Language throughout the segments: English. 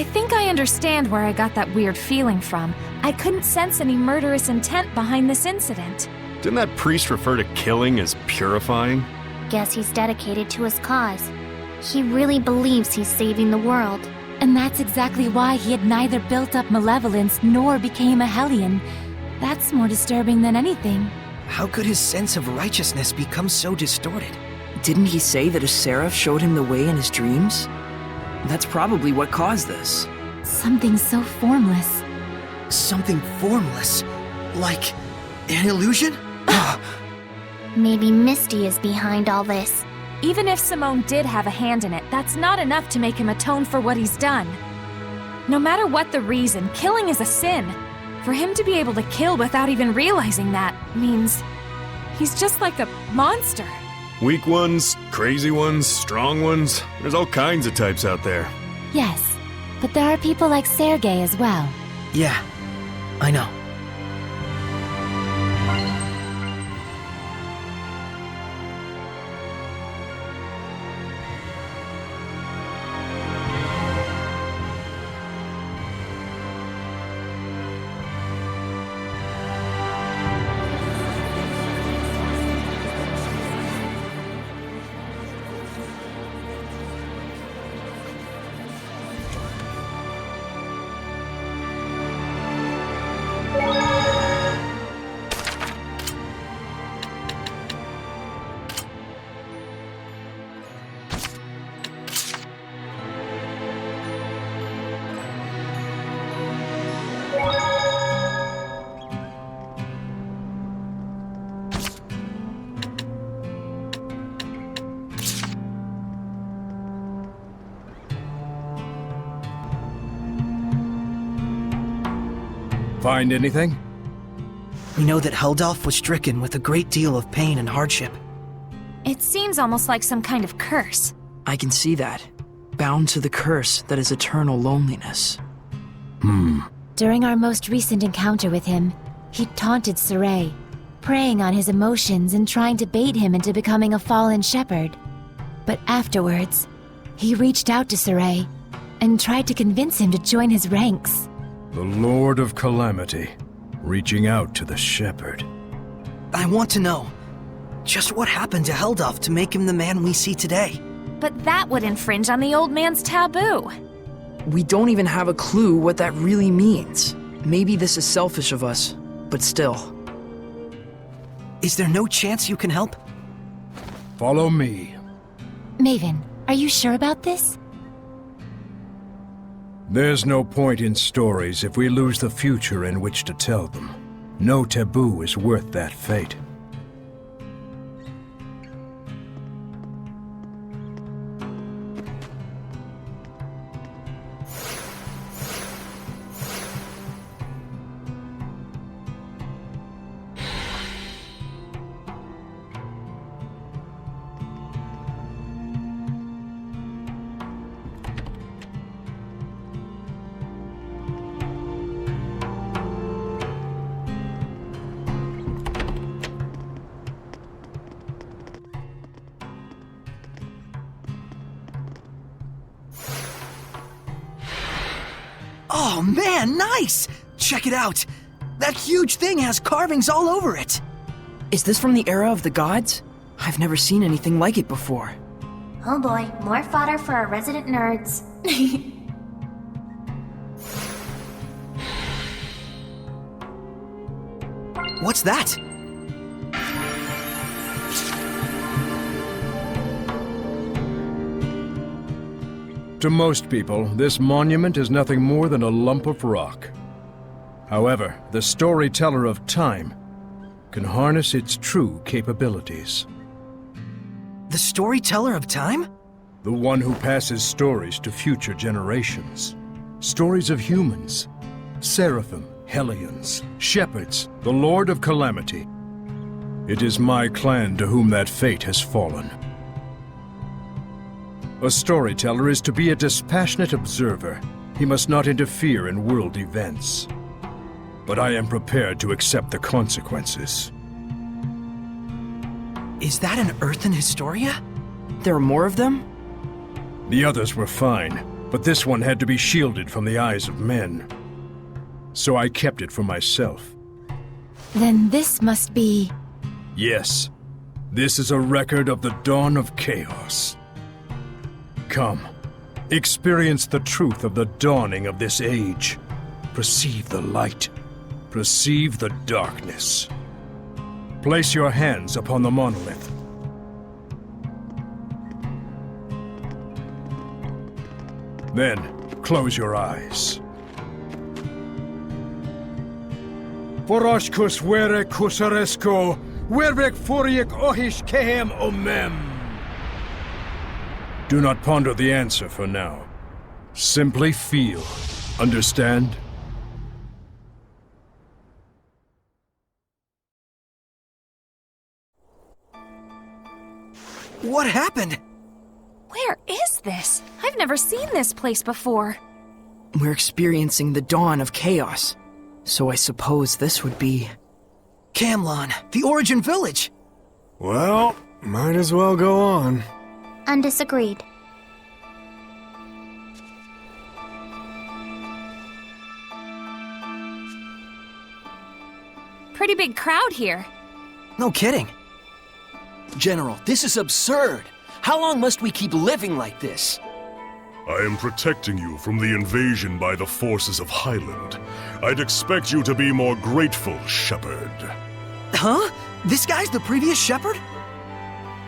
I think I understand where I got that weird feeling from. I couldn't sense any murderous intent behind this incident. Didn't that priest refer to killing as purifying? Guess he's dedicated to his cause. He really believes he's saving the world. And that's exactly why he had neither built up malevolence nor became a hellion. That's more disturbing than anything. How could his sense of righteousness become so distorted? Didn't he say that a seraph showed him the way in his dreams? That's probably what caused this. Something so formless. Something formless? Like an illusion? Maybe Misty is behind all this. Even if Simone did have a hand in it, that's not enough to make him atone for what he's done. No matter what the reason, killing is a sin. For him to be able to kill without even realizing that means he's just like a monster. Weak ones, crazy ones, strong ones. There's all kinds of types out there. Yes, but there are people like Sergei as well. Yeah, I know. Find anything? We know that Heldalf was stricken with a great deal of pain and hardship. It seems almost like some kind of curse. I can see that. Bound to the curse that is eternal loneliness. During our most recent encounter with him, he taunted Saray, preying on his emotions and trying to bait him into becoming a fallen shepherd. But afterwards, he reached out to Saray and tried to convince him to join his ranks. The Lord of Calamity, reaching out to the shepherd. I want to know, just what happened to Heldalf to make him the man we see today? But that would infringe on the old man's taboo. We don't even have a clue what that really means. Maybe this is selfish of us, but still. Is there no chance you can help? Follow me. Maven, are you sure about this? There's no point in stories if we lose the future in which to tell them. No taboo is worth that fate. Oh man, nice! Check it out! That huge thing has carvings all over it! Is this from the era of the gods? I've never seen anything like it before. Oh boy, more fodder for our resident nerds. What's that? To most people, this monument is nothing more than a lump of rock. However, the storyteller of time can harness its true capabilities. The storyteller of time? The one who passes stories to future generations. Stories of humans, seraphim, hellions, shepherds, the Lord of Calamity. It is my clan to whom that fate has fallen. A storyteller is to be a dispassionate observer. He must not interfere in world events. But I am prepared to accept the consequences. Is that an Earthen Historia? There are more of them? The others were fine, But this one had to be shielded from the eyes of men. So I kept it for myself. Then this must be... Yes, this is a record of the dawn of chaos. Come, experience the truth of the dawning of this age. Perceive the light. Perceive the darkness. Place your hands upon the monolith. Then, close your eyes. Foroshkus vere kusaresko, vervek foriek ohish kehem omem. Do not ponder the answer for now. Simply feel. Understand? What happened? Where is this? I've never seen this place before. We're experiencing the dawn of chaos. So I suppose this would be... Camlon, the Origin Village. Well, might as well go on. Undisagreed. Pretty big crowd here. No kidding. General, this is absurd. How long must we keep living like this? I am protecting you from the invasion by the forces of Highland. I'd expect you to be more grateful, Shepherd. Huh? This guy's the previous shepherd?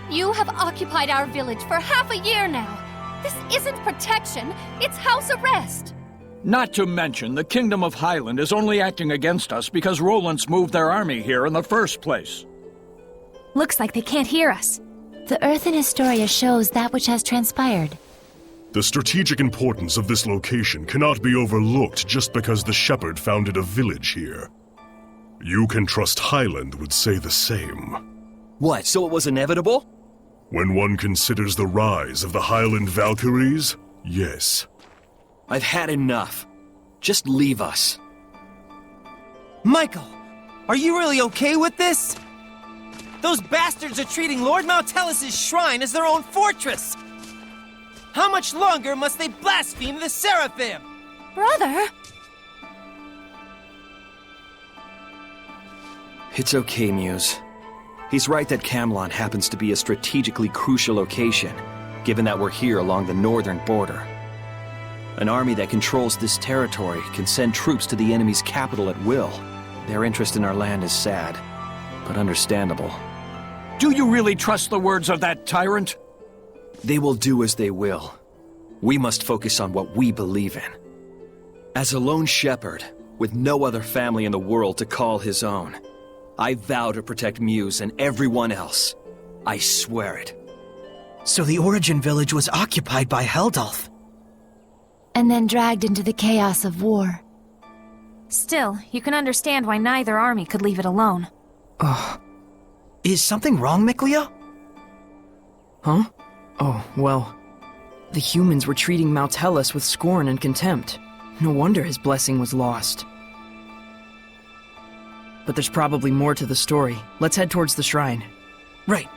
You have occupied our village for half a year now. This isn't protection, it's house arrest. Not to mention, the Kingdom of Highland is only acting against us because Roland's moved their army here in the first place. Looks like they can't hear us. The Earth in Historia shows that which has transpired. The strategic importance of this location cannot be overlooked just because the Shepherd founded a village here. You can trust Highland would say the same. What, so it was inevitable? When one considers the rise of the Highland Valkyries, yes. I've had enough. Just leave us. Michael, are you really okay with this? Those bastards are treating Lord Maltelis' shrine as their own fortress! How much longer must they blaspheme the Seraphim? Brother? It's okay, Muse. He's right that Camlon happens to be a strategically crucial location, given that we're here along the northern border. An army that controls this territory can send troops to the enemy's capital at will. Their interest in our land is sad, but understandable. Do you really trust the words of that tyrant? They will do as they will. We must focus on what we believe in. As a lone shepherd, with no other family in the world to call his own, I vow to protect Muse and everyone else. I swear it. So the Origin Village was occupied by Heldalf. And then dragged into the chaos of war. Still, you can understand why neither army could leave it alone. Is something wrong, Miklia? Huh? Oh, well... The humans were treating Maltelis with scorn and contempt. No wonder his blessing was lost. But there's probably more to the story. Let's head towards the shrine. Right.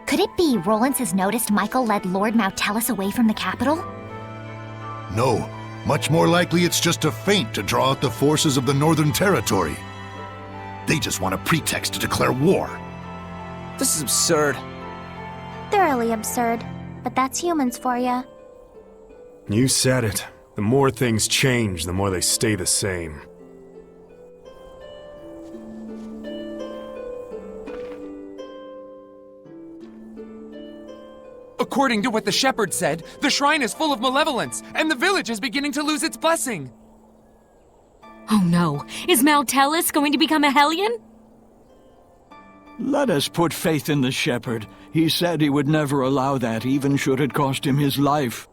Could it be Rollins has noticed Michael led Lord Maltelis away from the capital? No. Much more likely it's just a feint to draw out the forces of the Northern Territory. They just want a pretext to declare war. This is absurd. Thoroughly absurd. But that's humans for ya. You said it. The more things change, the more they stay the same. According to what the shepherd said, the shrine is full of malevolence, and the village is beginning to lose its blessing. Oh no, is Maltelis going to become a Hellion? Let us put faith in the shepherd. He said he would never allow that, even should it cost him his life.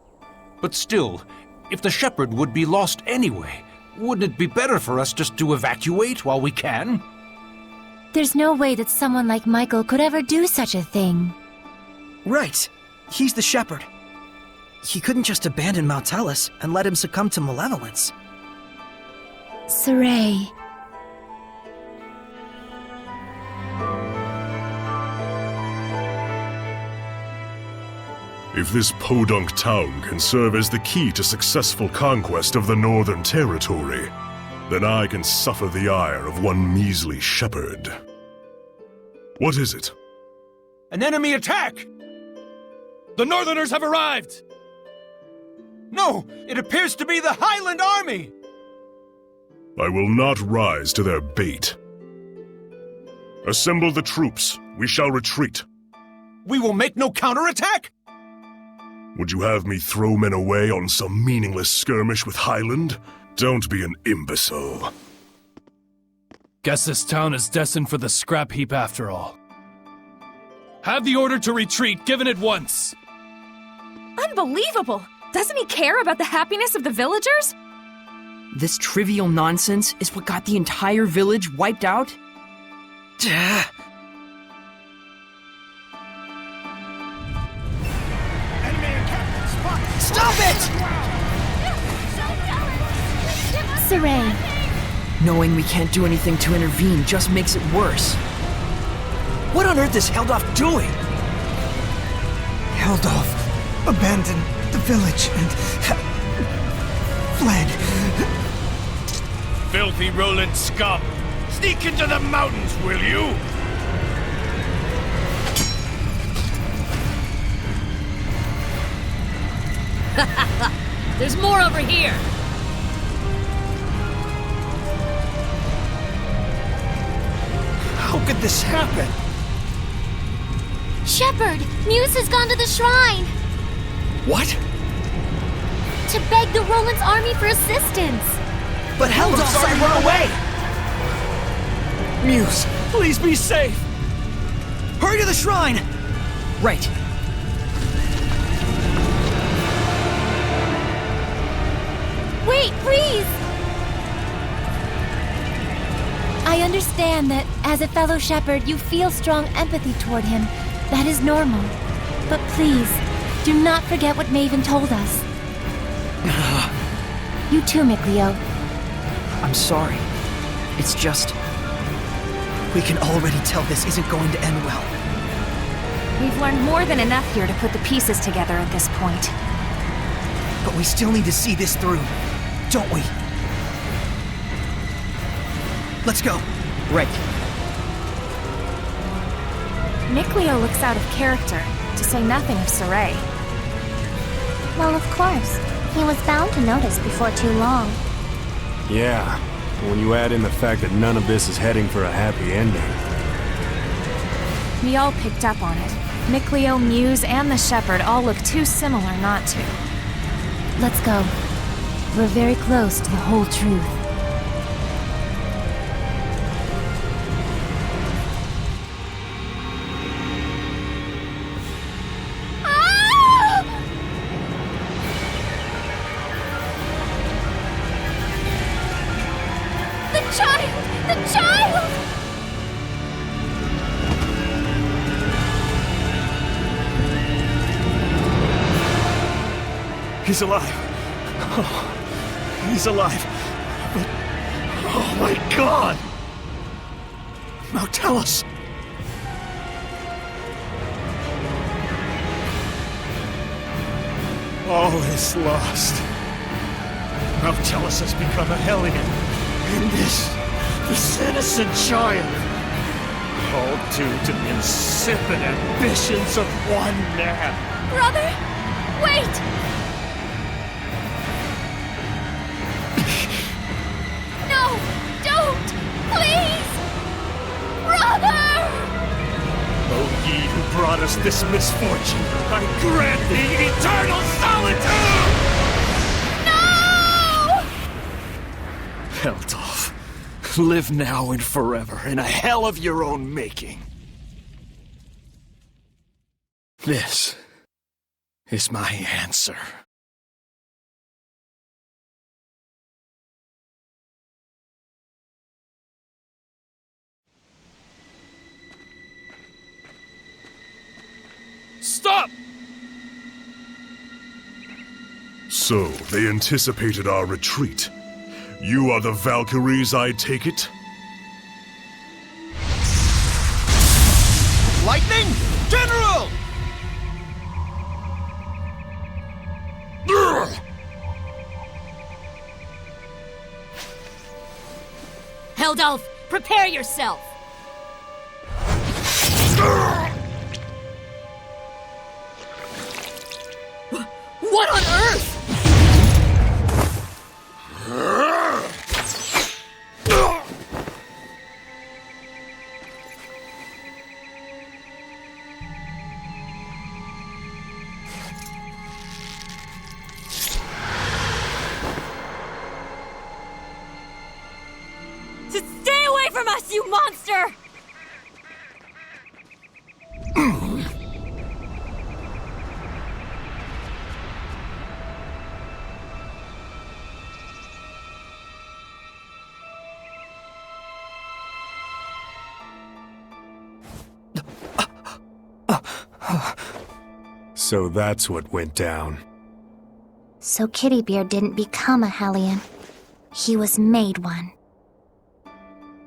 But still, if the shepherd would be lost anyway, wouldn't it be better for us just to evacuate while we can? There's no way that someone like Michael could ever do such a thing. Right. He's the shepherd. He couldn't just abandon Maltelis and let him succumb to malevolence. Saray. If this podunk town can serve as the key to successful conquest of the Northern Territory, then I can suffer the ire of one measly shepherd. What is it? An enemy attack! The Northerners have arrived! No, it appears to be the Highland army! I will not rise to their bait. Assemble the troops. We shall retreat. We will make no counterattack? Would you have me throw men away on some meaningless skirmish with Highland? Don't be an imbecile. Guess this town is destined for the scrap heap after all. Have the order to retreat given at once. Unbelievable! Doesn't he care about the happiness of the villagers? This trivial nonsense is what got the entire village wiped out? Stop it! Saray. Knowing we can't do anything to intervene just makes it worse. What on earth is Heldoff doing? Heldoff abandoned the village and fled. Filthy Roland scum! Sneak into the mountains, will you? There's more over here! How could this happen? Shepherd, Muse has gone to the shrine! What? To beg the Roland's army for assistance! But Heldoff's already run away! Muse, please be safe! Hurry to the shrine! Right. Wait, please! I understand that, as a fellow shepherd, you feel strong empathy toward him. That is normal. But please, do not forget what Maven told us. You too, Mikleo. I'm sorry. It's just... We can already tell this isn't going to end well. We've learned more than enough here to put the pieces together at this point. But we still need to see this through, don't we? Let's go. Right. Mikleo looks out of character, to say nothing of Saray. Well, of course. He was bound to notice before too long. Yeah, when you add in the fact that none of this is heading for a happy ending. We all picked up on it. Mikleo, Muse, and the Shepherd all look too similar not to. Let's go. We're very close to the whole truth. He's alive. Oh, he's alive. But... oh my god! Now tell us. All is lost. Now Tellus has become a Hellion. And this innocent child. All due to the insipid ambitions of one man. Brother, wait! No, don't! Please! Brother! O ye who brought us this misfortune, I grant thee eternal solitude! No! Heldoff, live now and forever in a hell of your own making. This is my answer. Stop! So, they anticipated our retreat. You are the Valkyries, I take it? Lightning! General! Wild Elf! Prepare yourself! What on earth? Stay away from us, you monster! So that's what went down. So Kittybeard didn't become a Hellion. He was made one.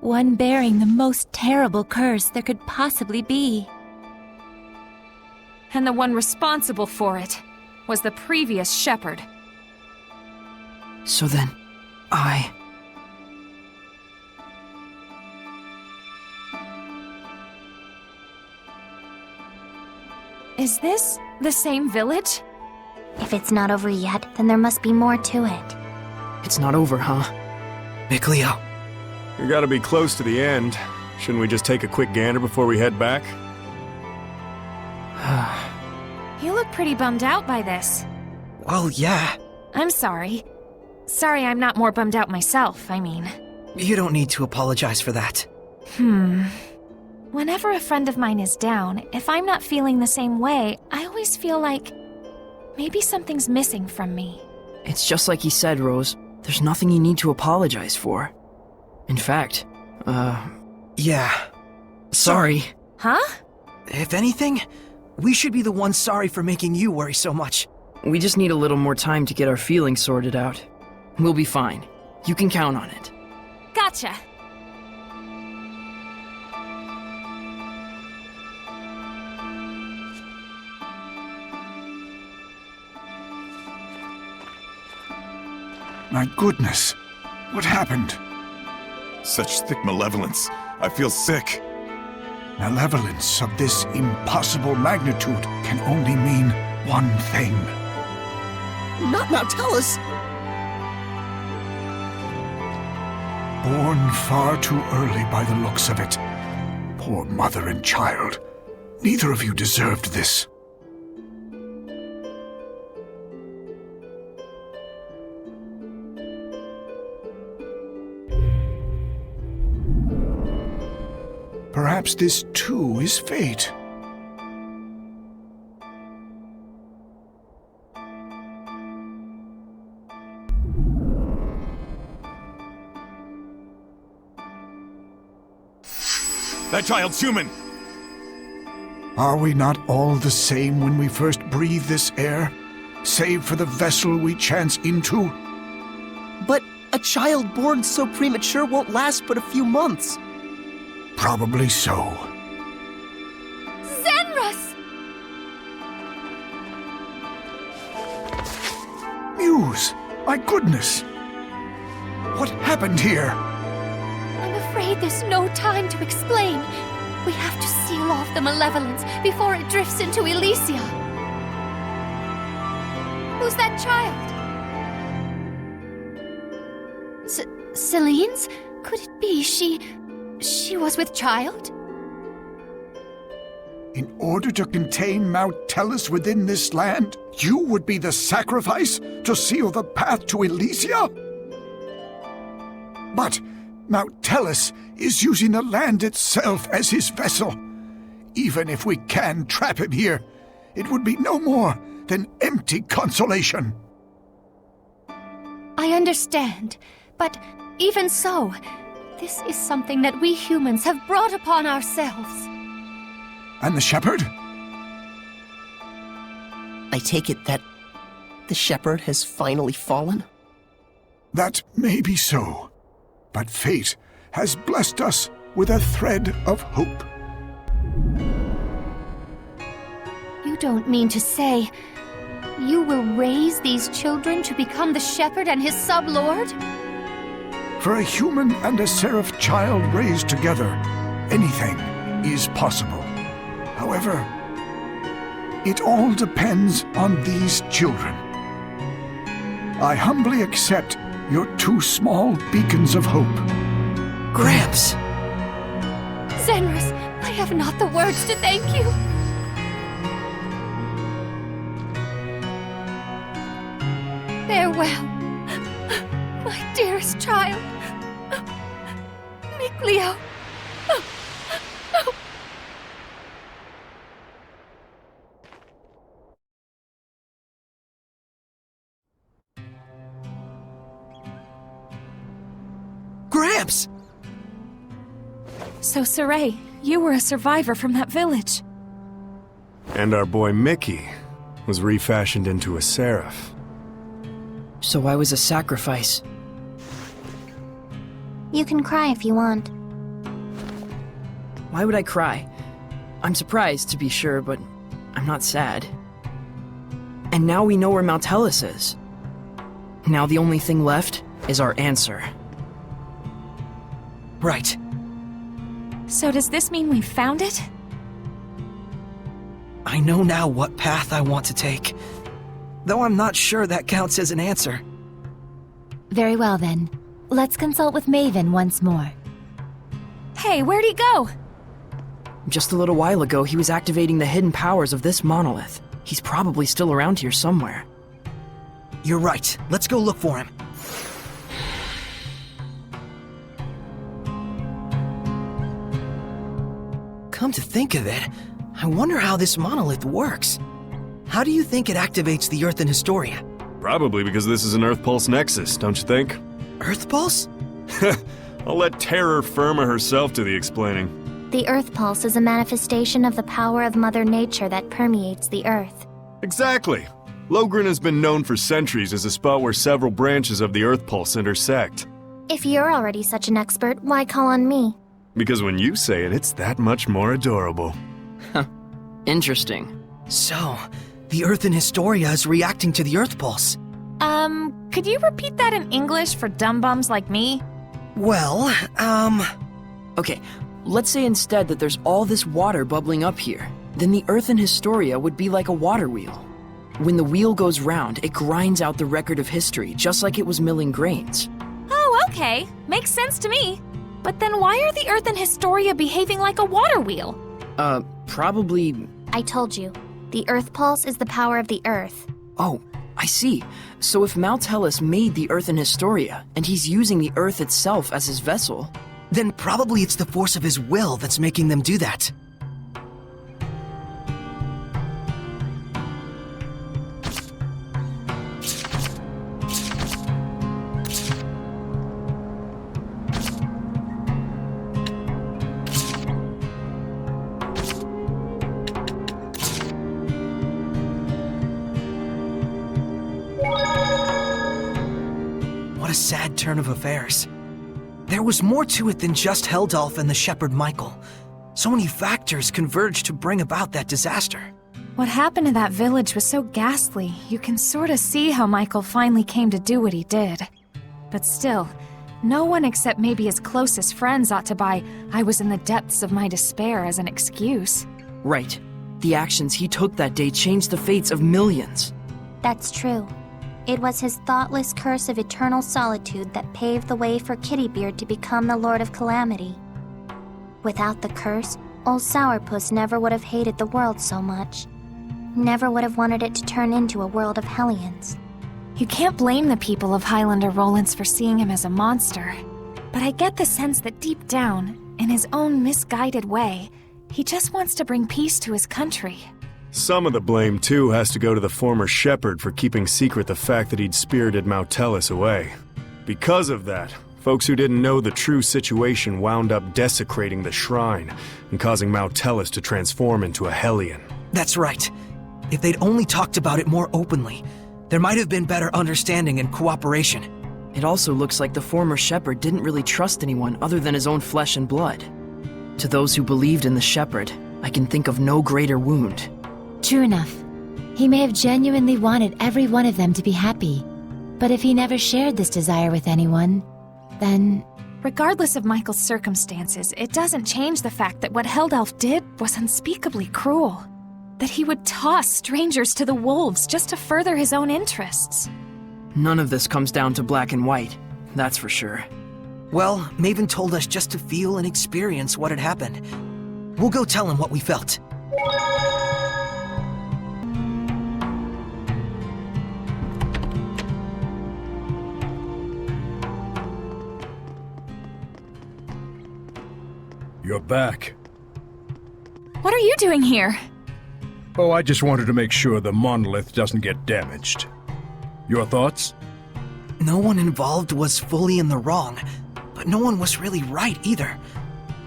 One bearing the most terrible curse there could possibly be. And the one responsible for it was the previous shepherd. So then, Is this the same village? If it's not over yet, then there must be more to it. It's not over, huh? Micleo. We gotta be close to the end. Shouldn't we just take a quick gander before we head back? You look pretty bummed out by this. Well, yeah. I'm sorry. Sorry I'm not more bummed out myself, I mean. You don't need to apologize for that. Whenever a friend of mine is down, if I'm not feeling the same way, I always feel like maybe something's missing from me. It's just like he said, Rose. There's nothing you need to apologize for. In fact, yeah. Sorry. Huh? If anything, we should be the ones sorry for making you worry so much. We just need a little more time to get our feelings sorted out. We'll be fine. You can count on it. Gotcha. My goodness. What happened? Such thick malevolence. I feel sick. Malevolence of this impossible magnitude can only mean one thing. Not now, tell us! Born far too early by the looks of it. Poor mother and child. Neither of you deserved this. Perhaps this too is fate. That child's human! Are we not all the same when we first breathe this air, save for the vessel we chance into? But a child born so premature won't last but a few months. Probably so. Zenrus! Muse! My goodness! What happened here? I'm afraid there's no time to explain. We have to seal off the malevolence before it drifts into Elysia. Who's that child? Celine's? Could it be she was with child? In order to contain Mount Tellus within this land, you would be the sacrifice to seal the path to Elysia? But Mount Tellus is using the land itself as his vessel. Even if we can trap him here, it would be no more than empty consolation. I understand, but even so, this is something that we humans have brought upon ourselves. And the shepherd? I take it that the shepherd has finally fallen? That may be so, but fate has blessed us with a thread of hope. You don't mean to say you will raise these children to become the shepherd and his sub-lord? For a human and a seraph child raised together, anything is possible. However, it all depends on these children. I humbly accept your 2 small beacons of hope. Gramps! Zenris, I have not the words to thank you. Farewell, my dearest child. Mikleo. Gramps! So, Saray, you were a survivor from that village. And our boy Mickey was refashioned into a seraph. So I was a sacrifice. You can cry if you want. Why would I cry? I'm surprised, to be sure, but I'm not sad. And now we know where Mount Hellas is. Now the only thing left is our answer. Right. So does this mean we found it? I know now what path I want to take. Though I'm not sure that counts as an answer. Very well then. Let's consult with Maven once more. Hey, where'd he go? Just a little while ago, he was activating the hidden powers of this monolith. He's probably still around here somewhere. You're right. Let's go look for him. Come to think of it, I wonder how this monolith works. How do you think it activates the Earth in Historia? Probably because this is an Earth Pulse Nexus, don't you think? Earth Pulse? I'll let Terror Firma herself do the explaining. The Earth Pulse is a manifestation of the power of Mother Nature that permeates the Earth. Exactly. Logren has been known for centuries as a spot where several branches of the Earth Pulse intersect. If you're already such an expert, why call on me? Because when you say it, it's that much more adorable. Interesting. So, the Earth in Historia is reacting to the Earth Pulse. Could you repeat that in English for dumb bums like me? Well, Okay, let's say instead that there's all this water bubbling up here. Then the Earth in Historia would be like a water wheel. When the wheel goes round, it grinds out the record of history, just like it was milling grains. Oh, okay. Makes sense to me. But then why are the Earth in Historia behaving like a water wheel? Probably... I told you. The Earth Pulse is the power of the Earth. Oh, I see. So if Mount Hellas made the Earth in Historia, and he's using the Earth itself as his vessel... Then probably it's the force of his will that's making them do that. What a sad turn of affairs. There was more to it than just Heldalf and the shepherd Michael. So many factors converged to bring about that disaster. What happened to that village was so ghastly, you can sort of see how Michael finally came to do what he did. But still, no one except maybe his closest friends ought to buy "I was in the depths of my despair" as an excuse. Right. The actions he took that day changed the fates of millions. That's true. It was his thoughtless curse of eternal solitude that paved the way for Kittybeard to become the Lord of Calamity. Without the curse, old Sourpuss never would have hated the world so much. Never would have wanted it to turn into a world of Hellions. You can't blame the people of Highlander Rollins for seeing him as a monster. But I get the sense that deep down, in his own misguided way, he just wants to bring peace to his country. Some of the blame, too, has to go to the former shepherd for keeping secret the fact that he'd spirited Mount Hellas away. Because of that, folks who didn't know the true situation wound up desecrating the shrine and causing Mount Hellas to transform into a Hellion. That's right. If they'd only talked about it more openly, there might have been better understanding and cooperation. It also looks like the former shepherd didn't really trust anyone other than his own flesh and blood. To those who believed in the shepherd, I can think of no greater wound. True enough. He may have genuinely wanted every one of them to be happy. But if he never shared this desire with anyone, then... Regardless of Michael's circumstances, it doesn't change the fact that what Heldelf did was unspeakably cruel. That he would toss strangers to the wolves just to further his own interests. None of this comes down to black and white, that's for sure. Well, Maven told us just to feel and experience what had happened. We'll go tell him what we felt. You're back. What are you doing here? Oh, I just wanted to make sure the monolith doesn't get damaged. Your thoughts? No one involved was fully in the wrong, but no one was really right either.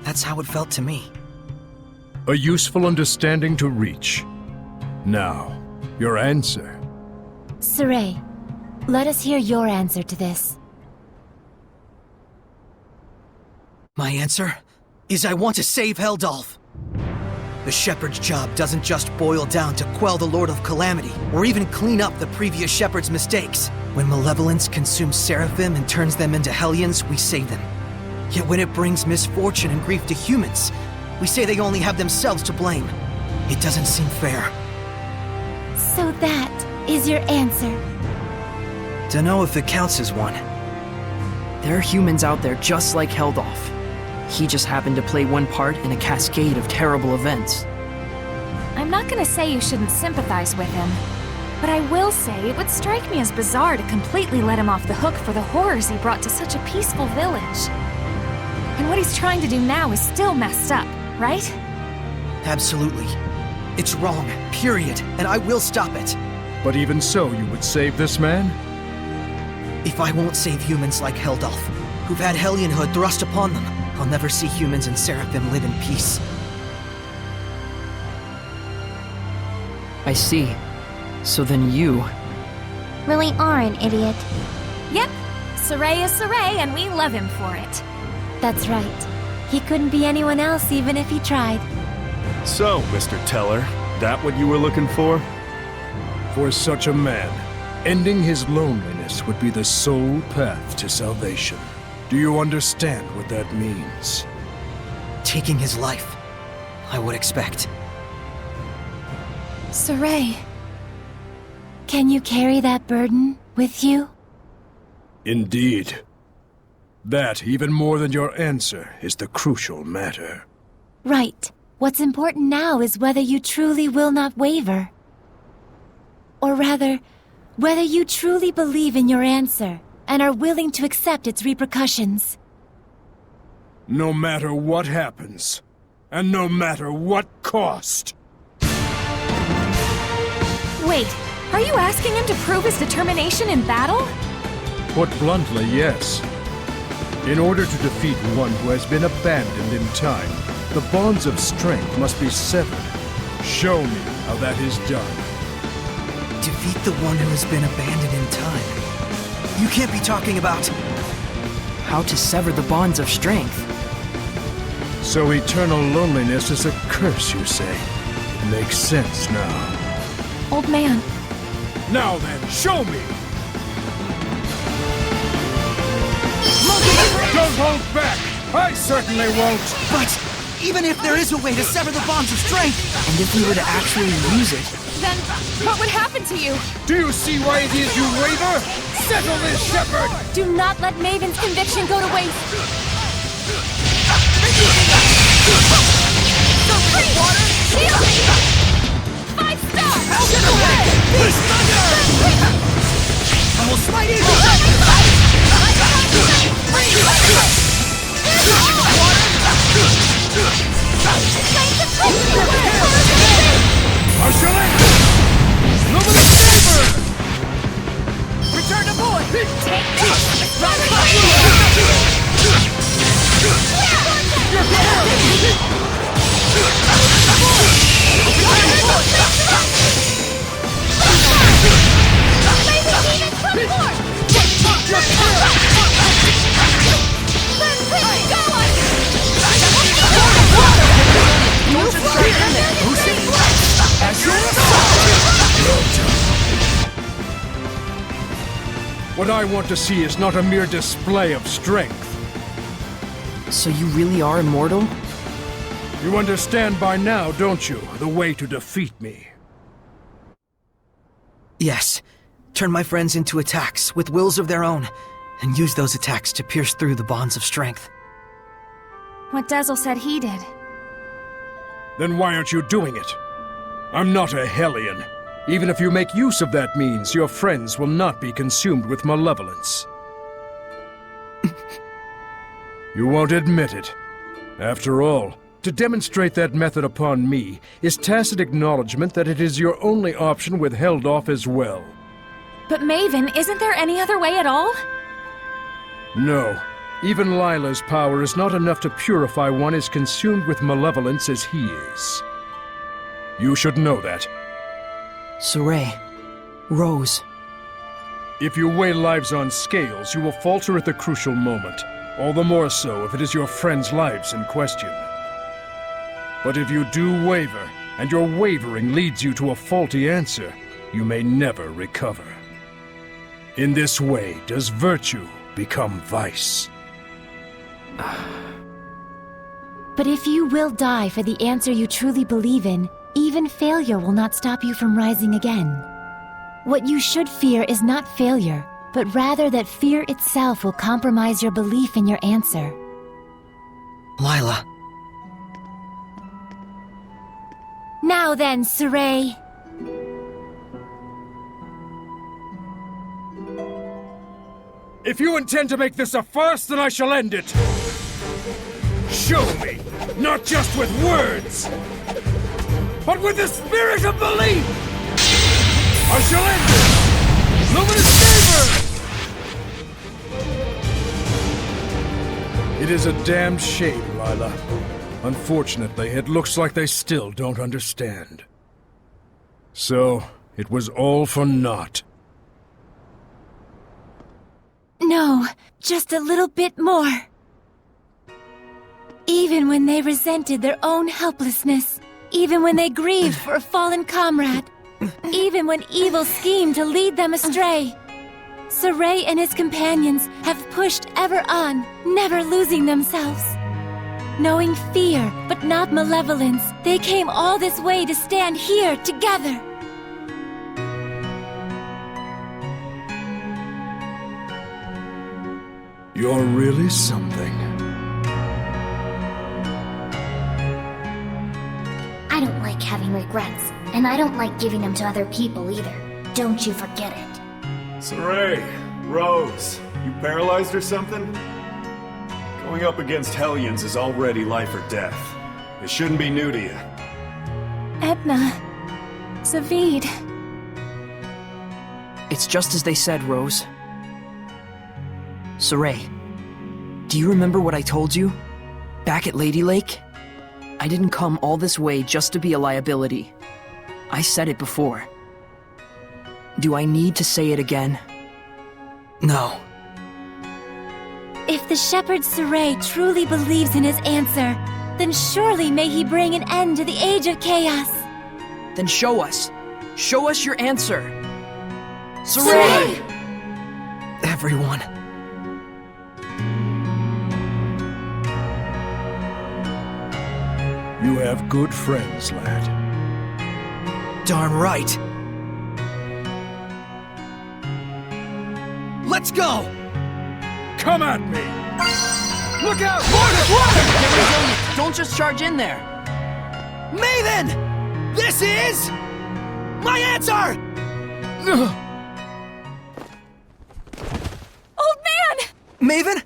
That's how it felt to me. A useful understanding to reach. Now, your answer. Saray, let us hear your answer to this. My answer is I want to save Heldelf. The shepherd's job doesn't just boil down to quell the Lord of Calamity, or even clean up the previous shepherd's mistakes. When malevolence consumes seraphim and turns them into hellions, we save them. Yet when it brings misfortune and grief to humans, we say they only have themselves to blame. It doesn't seem fair. So that is your answer? Dunno if it counts as one. There are humans out there just like Heldelf. He just happened to play one part in a cascade of terrible events. I'm not gonna say you shouldn't sympathize with him, but I will say it would strike me as bizarre to completely let him off the hook for the horrors he brought to such a peaceful village. And what he's trying to do now is still messed up, right? Absolutely. It's wrong, period, and I will stop it. But even so, you would save this man? If I won't save humans like Heldelf, who've had Hellionhood thrust upon them, I'll never see humans and seraphim live in peace. I see. So then you... really are an idiot. Yep. Saray is Saray, and we love him for it. That's right. He couldn't be anyone else even if he tried. So, Mr. Teller, that what you were looking for? For such a man, ending his loneliness would be the sole path to salvation. Do you understand what that means? Taking his life, I would expect. Saray. Can you carry that burden with you? Indeed. That, even more than your answer, is the crucial matter. Right. What's important now is whether you truly will not waver. Or rather, whether you truly believe in your answer and are willing to accept its repercussions. No matter what happens, and no matter what cost. Wait, are you asking him to prove his determination in battle? Put bluntly, yes. In order to defeat one who has been abandoned in time, the bonds of strength must be severed. Show me how that is done. Defeat the one who has been abandoned in time? You can't be talking about... How to sever the bonds of strength. So eternal loneliness is a curse, you say? It makes sense now. Old man. Now then, show me! Don't hold back! I certainly won't! But even if there is a way to sever the bonds of strength... And if we were to actually use it... Then what would happen to you? Do you see why it is you waver? Settle this, shepherd! Do not let Maven's conviction go to waste! The free water! Shield me! 5 stars! Get away! Beast Thunder! I will smite it! Marshalling! Luminous Saber! Return to board! Take this! What I want to see is not a mere display of strength. So you really are immortal? You understand by now, don't you, the way to defeat me? Yes. Turn my friends into attacks with wills of their own, and use those attacks to pierce through the bonds of strength. What Dezel said he did. Then why aren't you doing it? I'm not a Hellion. Even if you make use of that means, your friends will not be consumed with malevolence. You won't admit it. After all, to demonstrate that method upon me is tacit acknowledgement that it is your only option withheld off as well. But Maven, isn't there any other way at all? No. Even Lila's power is not enough to purify one as consumed with malevolence as he is. You should know that. Saray. Rose. If you weigh lives on scales, you will falter at the crucial moment. All the more so if it is your friends' lives in question. But if you do waver, and your wavering leads you to a faulty answer, you may never recover. In this way does virtue become vice. But if you will die for the answer you truly believe in, even failure will not stop you from rising again. What you should fear is not failure, but rather that fear itself will compromise your belief in your answer. Lila. Now then, Saray. If you intend to make this a farce, then I shall end it. Show me, not just with words, but with the spirit of belief. I shall end it. Luminous favor! It is a damned shame, Lila. Unfortunately, it looks like they still don't understand. So, it was all for naught. No, just a little bit more. Even when they resented their own helplessness, even when they grieved for a fallen comrade, even when evil schemed to lead them astray, Saray and his companions have pushed ever on, never losing themselves. Knowing fear, but not malevolence, they came all this way to stand here together. You're really something. I don't like having regrets, and I don't like giving them to other people either. Don't you forget it. Saray, Rose, you paralyzed or something? Going up against Hellions is already life or death. It shouldn't be new to you. Edna. Zavid. It's just as they said, Rose. Saray, do you remember what I told you? Back at Lady Lake? I didn't come all this way just to be a liability. I said it before. Do I need to say it again? No. If the shepherd Saray truly believes in his answer, then surely may he bring an end to the age of chaos. Then show us. Show us your answer. Saray! Everyone. You have good friends, lad. Darn right. Let's go! Come at me! Look out! Water! Don't just charge in there. Maven! This is... my answer! Old man! Maven?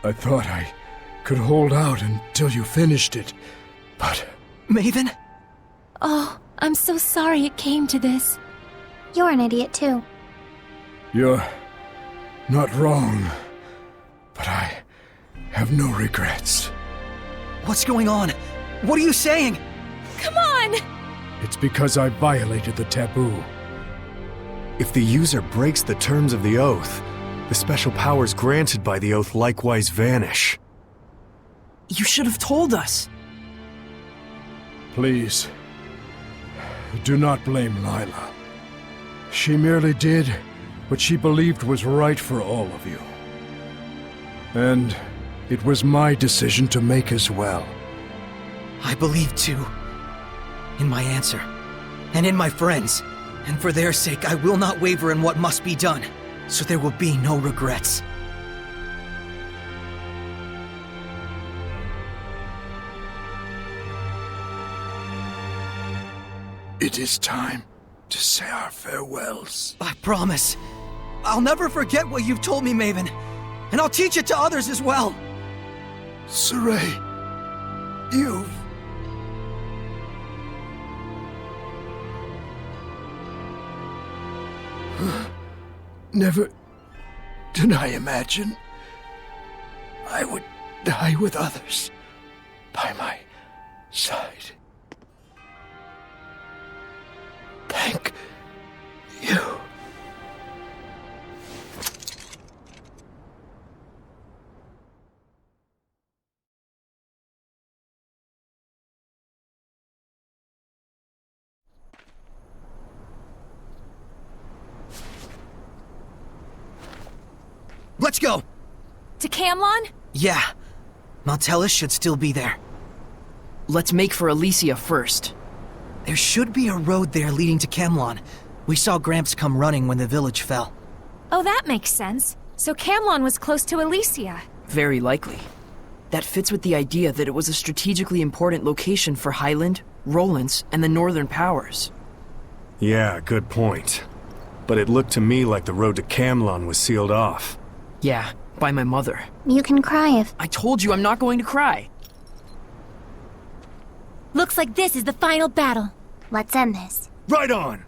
I thought I could hold out until you finished it, but... Maven? Oh, I'm so sorry it came to this. You're an idiot too. You're not wrong, but I have no regrets. What's going on? What are you saying? Come on! It's because I violated the taboo. If the user breaks the terms of the oath, the special powers granted by the oath likewise vanish. You should have told us. Please, do not blame Lila. She merely did what she believed was right for all of you. And it was my decision to make as well. I believe too. In my answer. And in my friends. And for their sake, I will not waver in what must be done. So there will be no regrets. It is time to say our farewells. I promise. I'll never forget what you've told me, Maven. And I'll teach it to others as well. Saray, you've... Never did I imagine I would die with others by my side. Thank you. Let's go! To Camlon? Yeah. Maltellus should still be there. Let's make for Elysia first. There should be a road there leading to Camlon. We saw Gramps come running when the village fell. Oh, that makes sense. So Camlon was close to Elysia. Very likely. That fits with the idea that it was a strategically important location for Highland, Rowlands, and the Northern Powers. Yeah, good point. But it looked to me like the road to Camlon was sealed off. Yeah, by my mother. You can cry if... I told you I'm not going to cry. Looks like this is the final battle. Let's end this. Right on!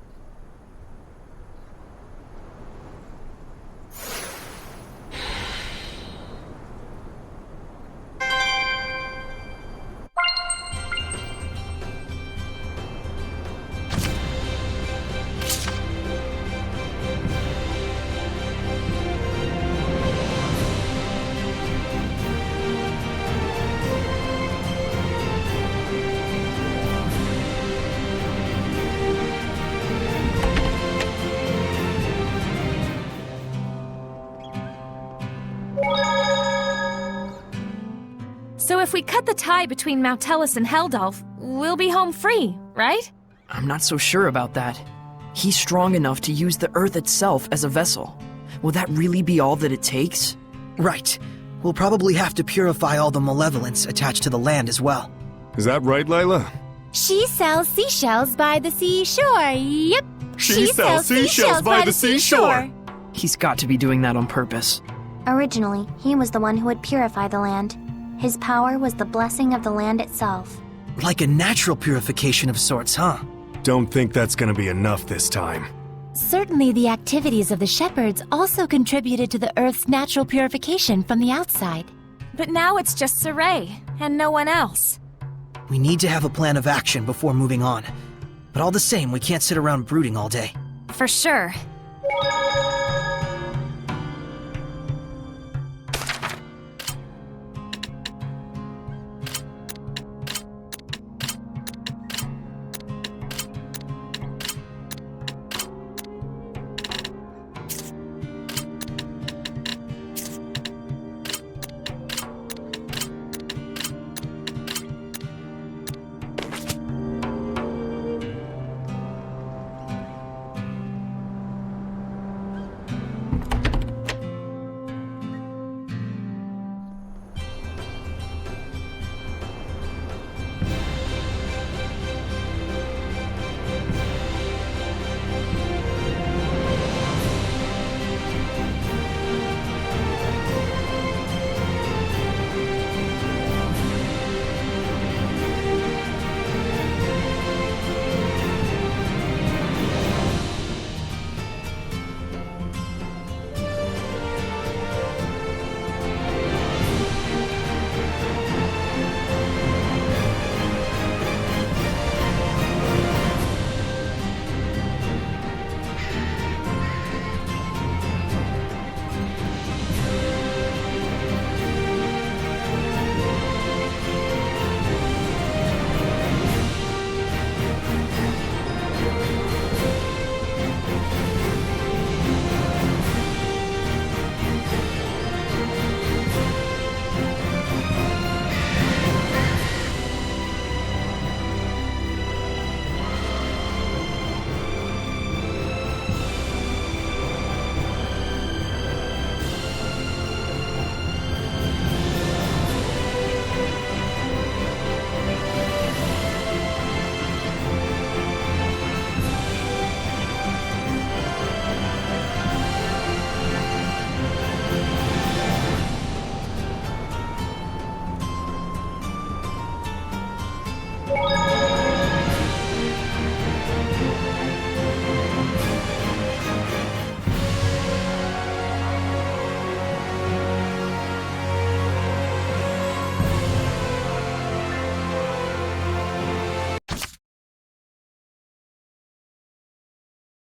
So if we cut the tie between Maltellus and Heldalf, we'll be home free, right? I'm not so sure about that. He's strong enough to use the Earth itself as a vessel. Will that really be all that it takes? Right. We'll probably have to purify all the malevolence attached to the land as well. Is that right, Layla? She sells seashells by the seashore. Yep. She sells seashells by the seashore. He's got to be doing that on purpose. Originally, he was the one who would purify the land. His power was the blessing of the land itself. Like a natural purification of sorts, huh? Don't think that's gonna be enough this time. Certainly the activities of the shepherds also contributed to the Earth's natural purification from the outside. But now it's just Saray, and no one else. We need to have a plan of action before moving on. But all the same, we can't sit around brooding all day. For sure.